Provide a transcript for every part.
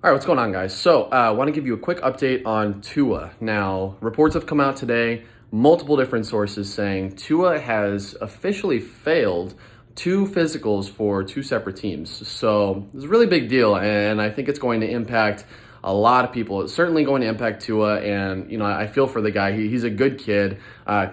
All right, what's going on, guys? So, I want to give you a quick update on Tua. Now, reports have come out today, multiple different sources saying Tua has officially failed two physicals for two separate teams. So, it's a really big deal, and I think it's going to impact a lot of people. It's certainly going to impact Tua, and I feel for the guy. He's a good kid.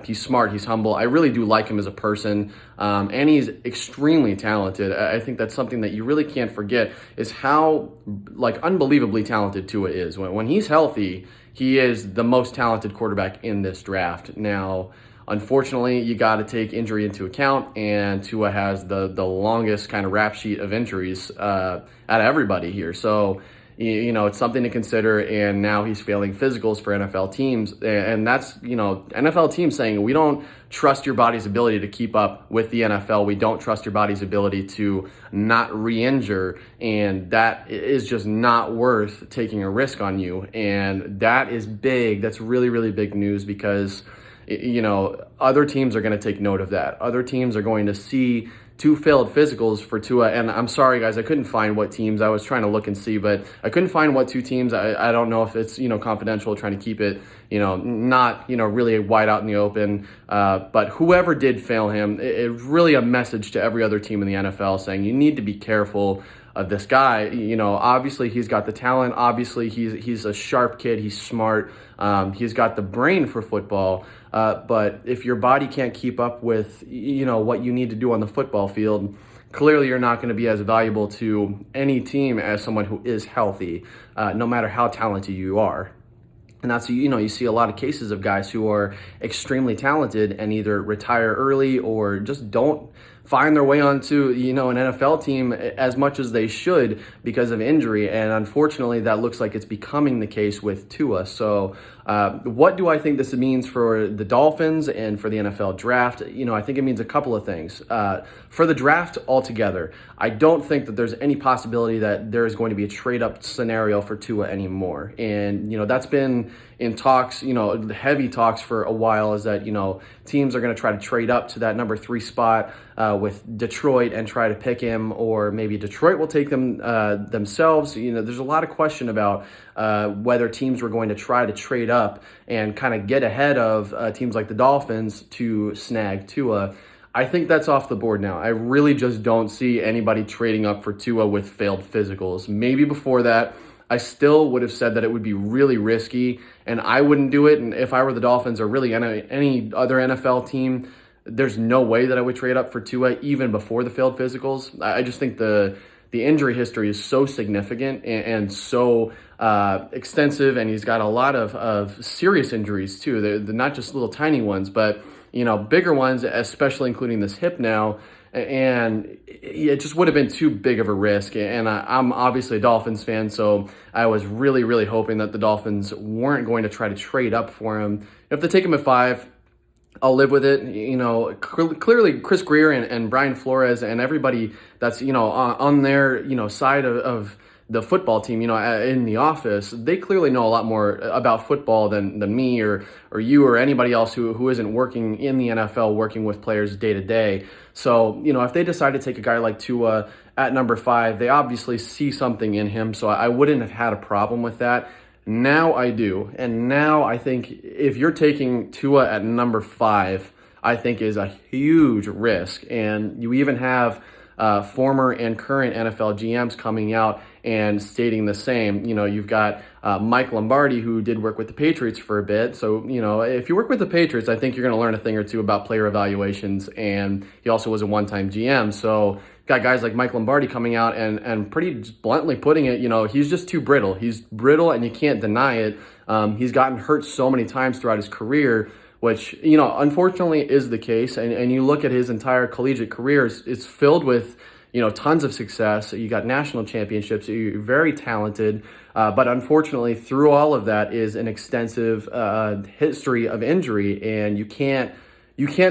He's smart. He's humble. I really do like him as a person, and he's extremely talented. I think that's something that you really can't forget is how unbelievably talented Tua is. When he's healthy, he is the most talented quarterback in this draft. Now, unfortunately, you got to take injury into account, and Tua has the longest kind of rap sheet of injuries out of everybody here. So, it's something to consider, and now he's failing physicals for NFL teams, and that's, NFL teams saying, we don't trust your body's ability to keep up with the NFL. We don't trust your body's ability to not re-injure, and that is just not worth taking a risk on you, and that is big. That's really, really big news because other teams are going to take note of that. Other teams are going to see two failed physicals for Tua, and I'm sorry, guys, I couldn't find what teams. I was trying to look and see, but I couldn't find what two teams. I don't know if it's, confidential, trying to keep it, not, really wide out in the open, but whoever did fail him, it's really a message to every other team in the NFL saying you need to be careful of this guy. Obviously he's got the talent. Obviously he's a sharp kid. He's smart. He's got the brain for football. But if your body can't keep up with, what you need to do on the football field, clearly you're not going to be as valuable to any team as someone who is healthy, no matter how talented you are. And that's, you see a lot of cases of guys who are extremely talented and either retire early or just don't find their way onto, an NFL team as much as they should because of injury. And unfortunately, that looks like it's becoming the case with Tua. So what do I think this means for the Dolphins and for the NFL draft? I think it means a couple of things. For the draft altogether, I don't think that there's any possibility that there is going to be a trade-up scenario for Tua anymore. And, that's been in talks, heavy talks for a while, is that, teams are going to try to trade up to that number 3 spot with Detroit and try to pick him, or maybe Detroit will take them themselves. There's a lot of question about whether teams were going to try to trade up and kind of get ahead of teams like the Dolphins to snag Tua. I think that's off the board now. I really just don't see anybody trading up for Tua with failed physicals. Maybe before that, I still would have said that it would be really risky, and I wouldn't do it. And if I were the Dolphins or really any other NFL team, there's no way that I would trade up for Tua even before the failed physicals. I just think the injury history is so significant and so extensive, and he's got a lot of serious injuries too. They're not just little tiny ones, but bigger ones, especially including this hip now. And it just would have been too big of a risk. And I'm obviously a Dolphins fan, so I was really, really hoping that the Dolphins weren't going to try to trade up for him. If they take him at 5, I'll live with it. Clearly Chris Greer and Brian Flores and everybody that's, on their, side of the football team, in the office, they clearly know a lot more about football than me or you or anybody else who isn't working in the NFL, working with players day to day. So, if they decide to take a guy like Tua at number 5, they obviously see something in him. So I wouldn't have had a problem with that. Now I do. And now I think if you're taking Tua at number 5, I think is a huge risk. And you even have former and current NFL GMs coming out and stating the same. You've got Mike Lombardi, who did work with the Patriots for a bit. So, if you work with the Patriots, I think you're going to learn a thing or two about player evaluations. And he also was a one-time GM. So got guys like Mike Lombardi coming out and pretty bluntly putting it, he's just too brittle. He's brittle and you can't deny it. He's gotten hurt so many times throughout his career, which, unfortunately is the case. And you look at his entire collegiate career, it's filled with, tons of success. You got national championships. You're very talented. But unfortunately, through all of that is an extensive history of injury. And you can't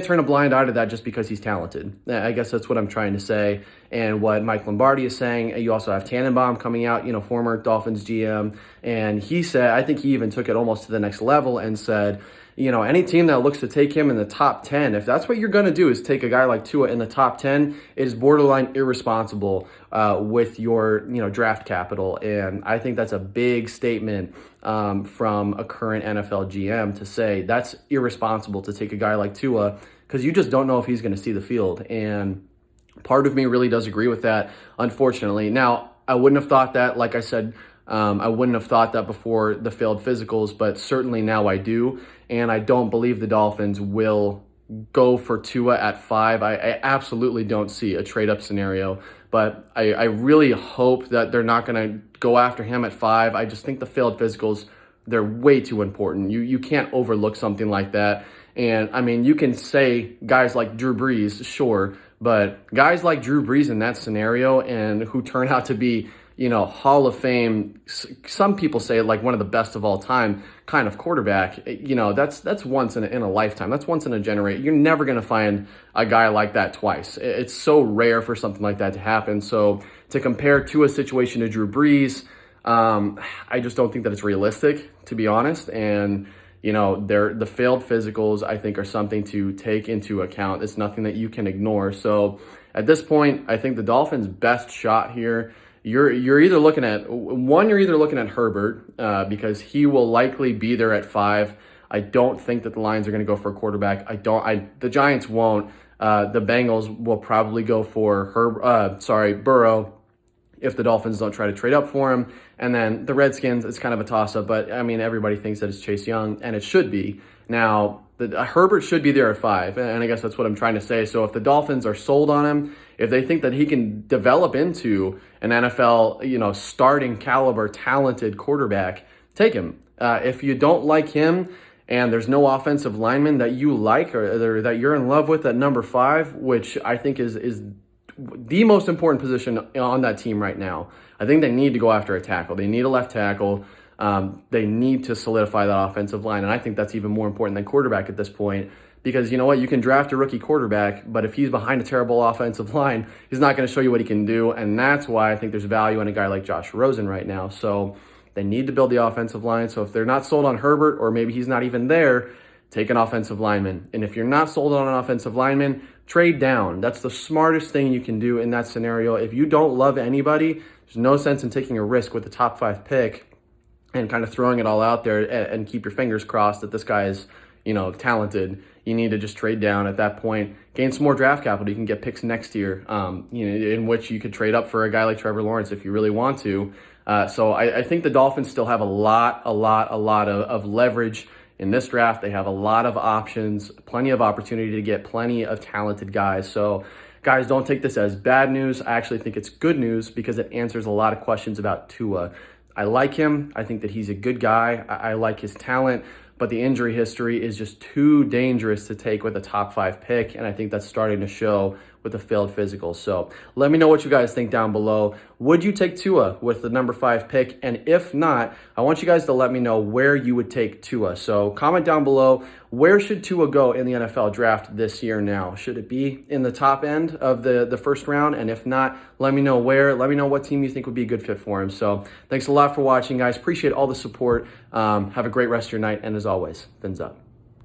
turn a blind eye to that just because he's talented. I guess that's what I'm trying to say. And what Mike Lombardi is saying, you also have Tannenbaum coming out, former Dolphins GM. And he said, I think he even took it almost to the next level and said, any team that looks to take him in the top 10, if that's what you're going to do is take a guy like Tua in the top 10, it is borderline irresponsible with your, draft capital. And I think that's a big statement from a current NFL GM to say that's irresponsible to take a guy like Tua because you just don't know if he's going to see the field. And part of me really does agree with that, unfortunately. Now, I wouldn't have thought that, like I said, I wouldn't have thought that before the failed physicals, but certainly now I do. And I don't believe the Dolphins will go for Tua at 5. I absolutely don't see a trade-up scenario, but I really hope that they're not going to go after him at 5. I just think the failed physicals, they're way too important. You can't overlook something like that. And, I mean, you can say guys like Drew Brees, sure, but guys like Drew Brees in that scenario and who turn out to be, Hall of Fame, some people say like one of the best of all time kind of quarterback, that's once in a lifetime. That's once in a generation. You're never going to find a guy like that twice. It's so rare for something like that to happen. So to compare to a situation to Drew Brees, I just don't think that it's realistic, to be honest. And, the failed physicals, I think, are something to take into account. It's nothing that you can ignore. So at this point, I think the Dolphins' best shot here, you're either looking at Herbert because he will likely be there at 5. I don't think that the Lions are going to go for a quarterback. The Giants won't. The Bengals will probably go for Burrow if the Dolphins don't try to trade up for him. And then the Redskins, it's kind of a toss-up, but I mean, everybody thinks that it's Chase Young, and it should be. Now, Herbert should be there at 5, and I guess that's what I'm trying to say. So if the Dolphins are sold on him, if they think that he can develop into an NFL, starting caliber, talented quarterback, take him. If you don't like him and there's no offensive lineman that you like or that you're in love with at number 5, which I think is the most important position on that team right now, I think they need to go after a tackle. They need a left tackle. They need to solidify that offensive line, and I think that's even more important than quarterback at this point because you know what? You can draft a rookie quarterback, but if he's behind a terrible offensive line, he's not going to show you what he can do, and that's why I think there's value in a guy like Josh Rosen right now. So they need to build the offensive line. So if they're not sold on Herbert or maybe he's not even there, take an offensive lineman. And if you're not sold on an offensive lineman, trade down. That's the smartest thing you can do in that scenario. If you don't love anybody, there's no sense in taking a risk with the top 5 pick and kind of throwing it all out there and keep your fingers crossed that this guy is, talented. You need to just trade down at that point, gain some more draft capital. You can get picks next year, in which you could trade up for a guy like Trevor Lawrence if you really want to. So I think the Dolphins still have a lot of leverage in this draft. They have a lot of options, plenty of opportunity to get plenty of talented guys. So guys, don't take this as bad news. I actually think it's good news because it answers a lot of questions about Tua. I like him. I think that he's a good guy. I like his talent, but the injury history is just too dangerous to take with a top 5 pick, and I think that's starting to show with the failed physical. So let me know what you guys think down below. Would you take Tua with the number 5 pick? And if not, I want you guys to let me know where you would take Tua. So comment down below, where should Tua go in the NFL draft this year now? Should it be in the top end of the first round? And if not, let me know where. Let me know what team you think would be a good fit for him. So thanks a lot for watching, guys. Appreciate all the support. Have a great rest of your night. And as always, fins up.